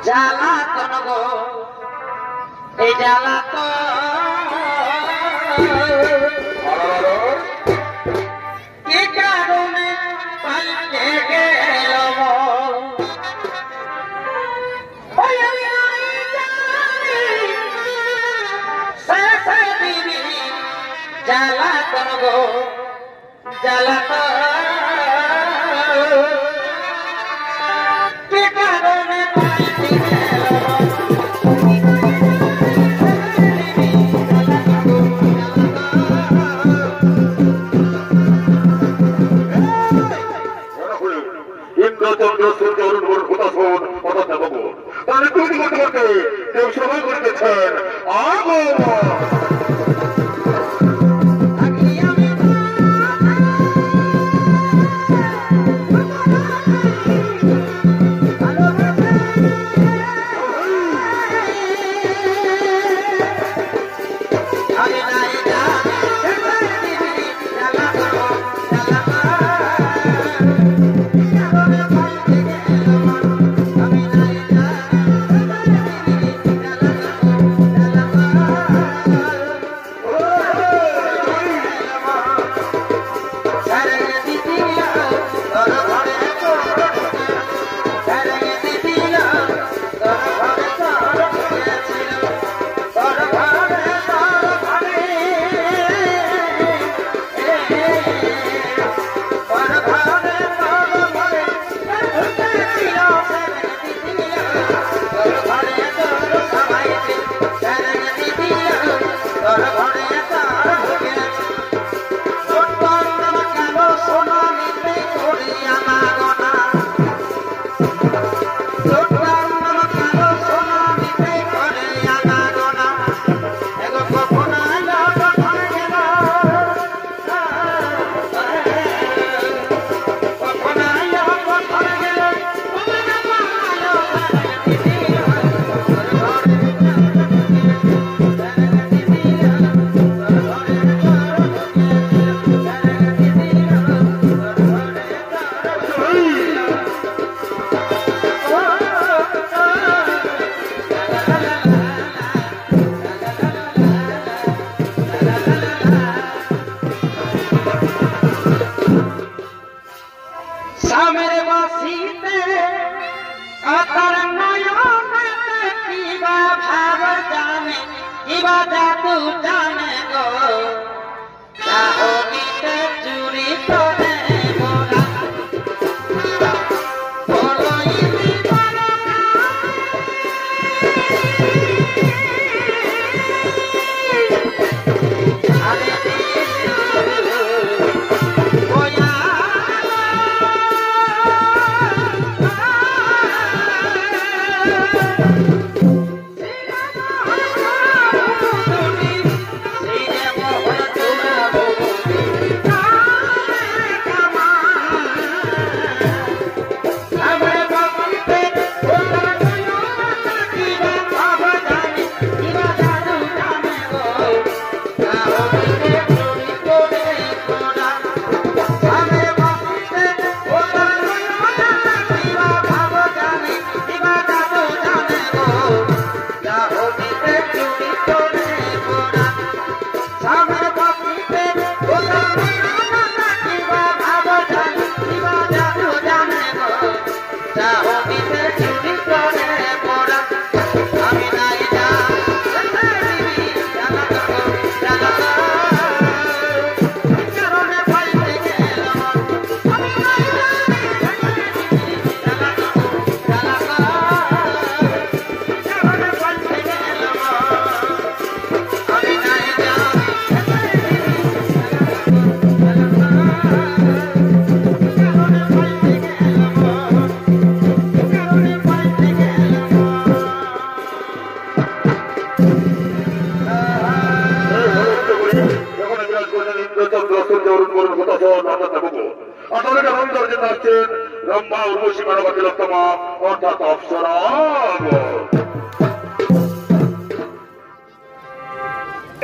জ্বালাতন গো এই জ্বালাতন কি কারণে পাল্টে গেল জ্বালাতন গো জ্বালাতন কি কারণে ইন্দ্রচন্দ্র সূর্য অরুণ খোদাসন অর্থাৎ দেবগণ তাহলে তৈরি করতে করতে কেউ সভা করতেছেন আগমন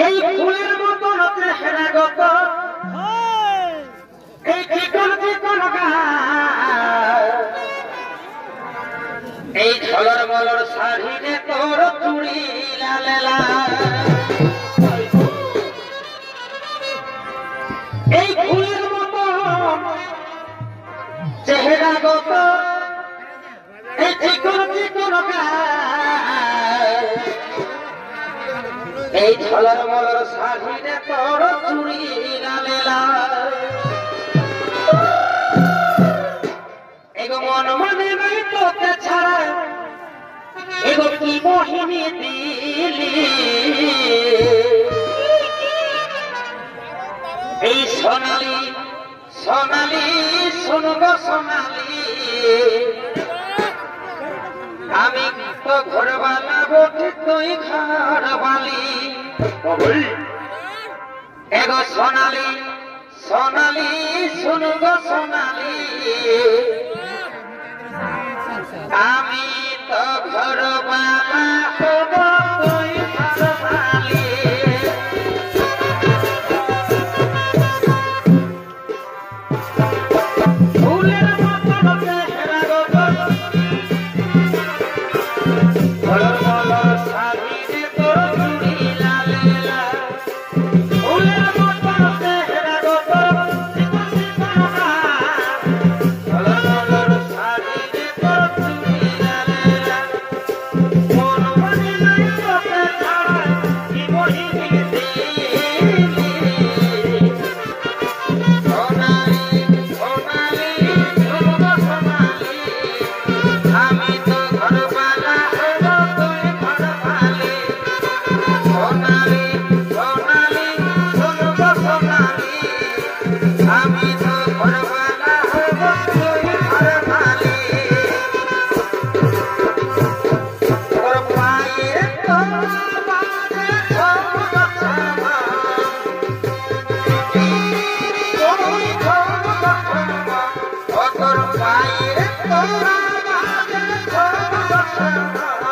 এই ফুলের মতো চেহারা গত শাড়িরে তোর চুড়ি লাল লাল এই ফুলের মতো চেহারা গত এই চিকন চিকন এই ঝলর মলর শাড়িরে তোর চুড়ি লাল লাল এগো মন মনে নাই তোকে ছাড়া এগো কি মোহিনী দিলি এই সোনালি সোনালি শুনব সোনালি আমি তো ঘরবালা বটে তুই ঘরবালি এগো সোনালি সোনালি শুনব সোনালি আমি তো ঘরবালা হব তুই ঘরবালি ফুলের মতো চেহারা গো ঝলর মলর শাড়িরে তোর চুড়ি লাল লাল ফুলের মতো চেহারা গো চিকন চিকন ঝলর মলর শাড়িরে তোর চুড়ি লাল লাল মন মনে নাই তোকে ছাড়া কি মোহিনী দিলি সোনালি সোনালি শুনব সোনালি আমি তো ঘরবালা হব তুই ঘরবালি সোনালি সোনালি শুনব সোনালি আমি তো ঘরবালা হব তুই ঘরবালি তোর পায়ে তোর বাজে ছমক ছমক তোর পায়ে তোর বাজে ছমক ছমক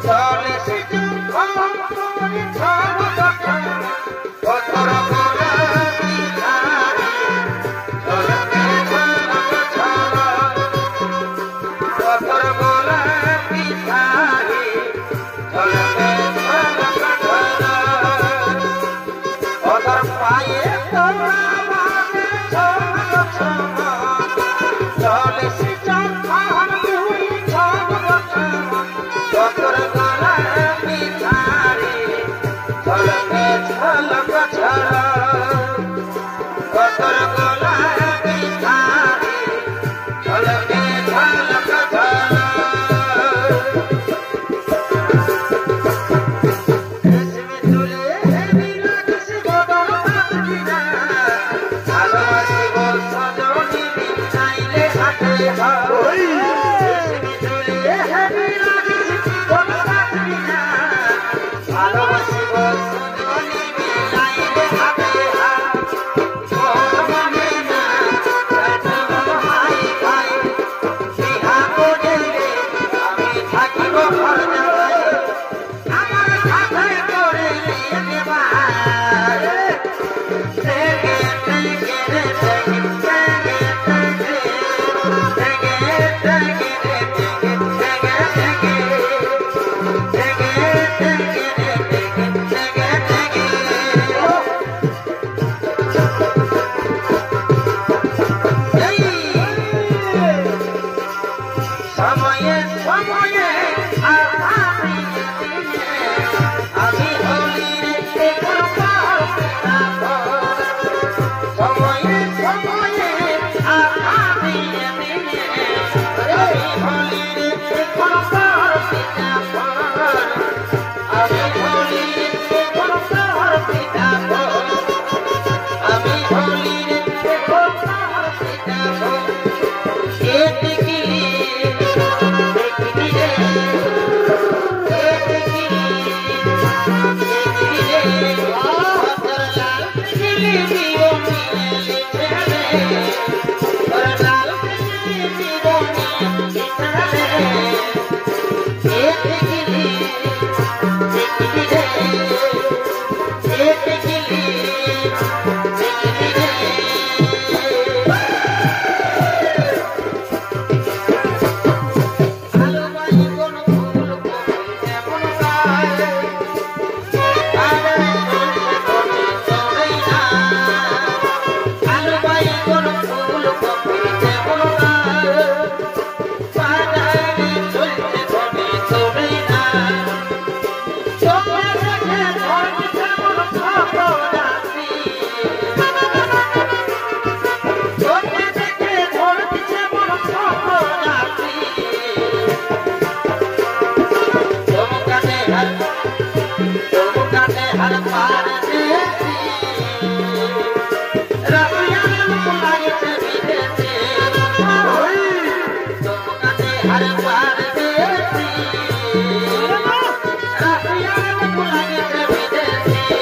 চলে সে ছমক ছমক তোর গোলা বিহারি চলতে ছমক ছমক তোর গোলা বিহারি চলতে ছমক ছমক তোর পায়ে তোর বাজে ছমক ছমক চলে সে ছমক ছমক তোর গোলা বিহারি চলতে ছমক ছমক তোর গোলা বিহারি চলতে ছমক ছমক রেশমি চুলে হেবি লাগিস বদন পাতকিনা ভালোবাসিব সজনী চাইলে হাতে হাত রেশমি চুলে হেবি লাগিস বদন পাতকিনা ভালোবাসিব সজনী চাইলে হাতে হাত মন মানে না কাটব হাই ভাই বিহা করলে আমি থাকিব ঘর যাই আমার সাথে করে নিয়ে দেবা তেগে তেগে রে তেগে তেগে তেগে তেগে রে তেগে তেগে তেগে তেগে তেগে রে তেগে তেগে এই সময়ে সময়ে আমি হলি রে সময়ে সময়ে আমি হলি রে আমি হলি রে আমি হলি রে एक हर पार देसी रसिया लागे छे विदेशी तुमकाते हर पार देसी रसिया लागे छे विदेशी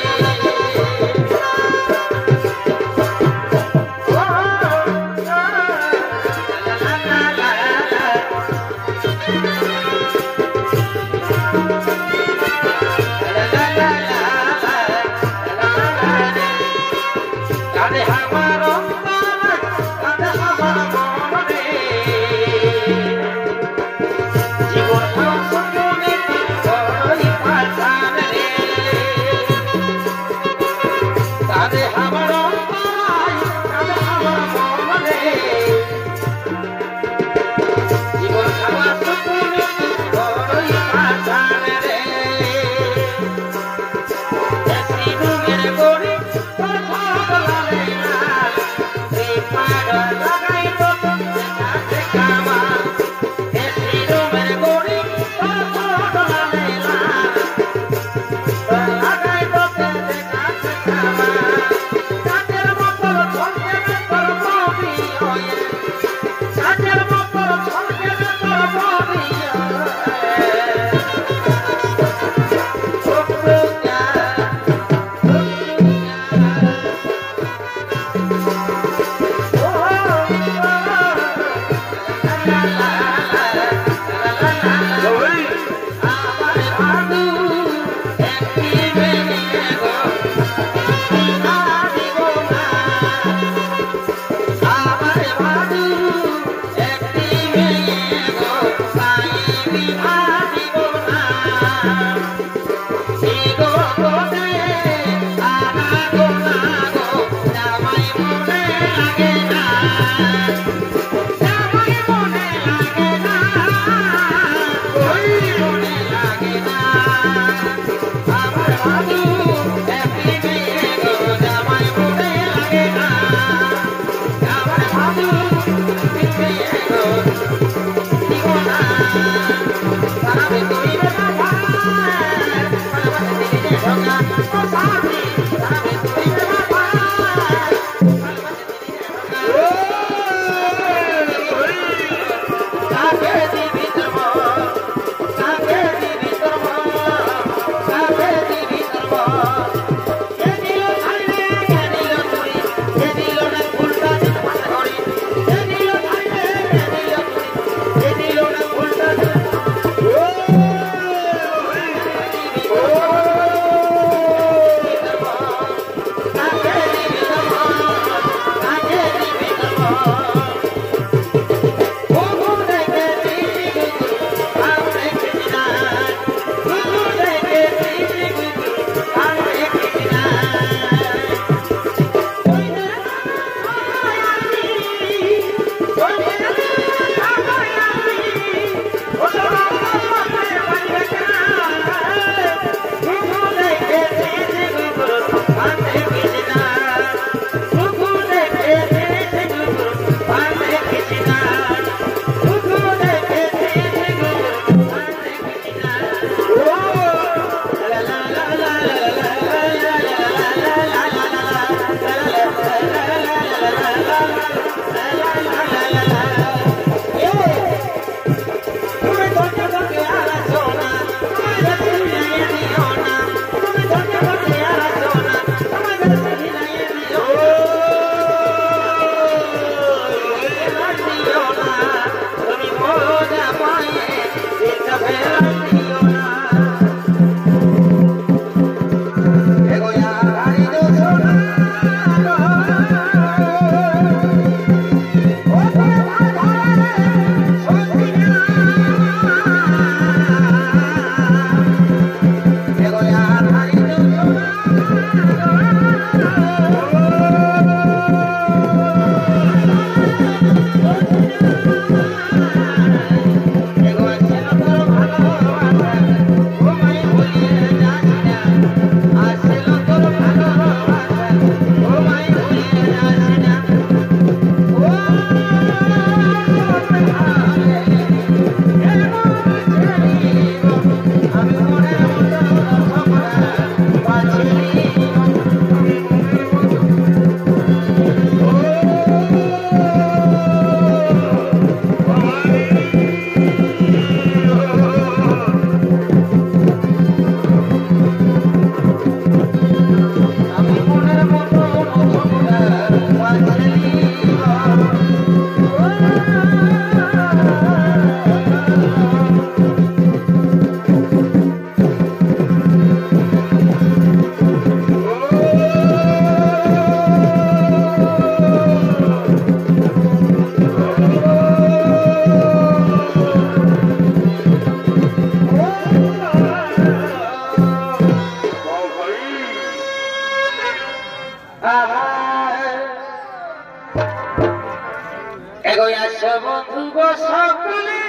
এগো আসো বন্ধু গো সকলে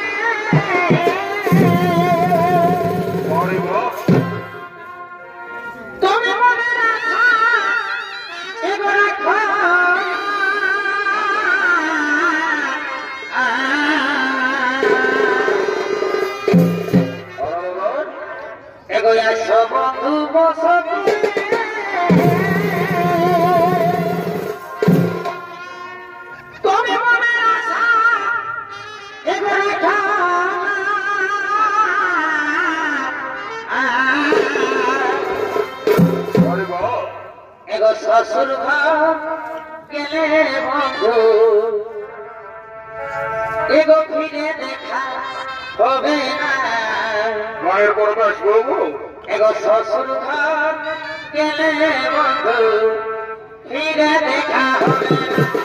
তুমি মনে রাখো এগো রাখো এগো আসো বন্ধু গো সকলে তুমি মনে রাখো এগো রাখো এগো শ্বশুর ঘর গেলে বন্ধু এগো ফিরে দেখা হবে না মায়ের পরবাস বলবো এগো শ্বশুর ঘর গেলে বন্ধু ফিরে দেখা হবে না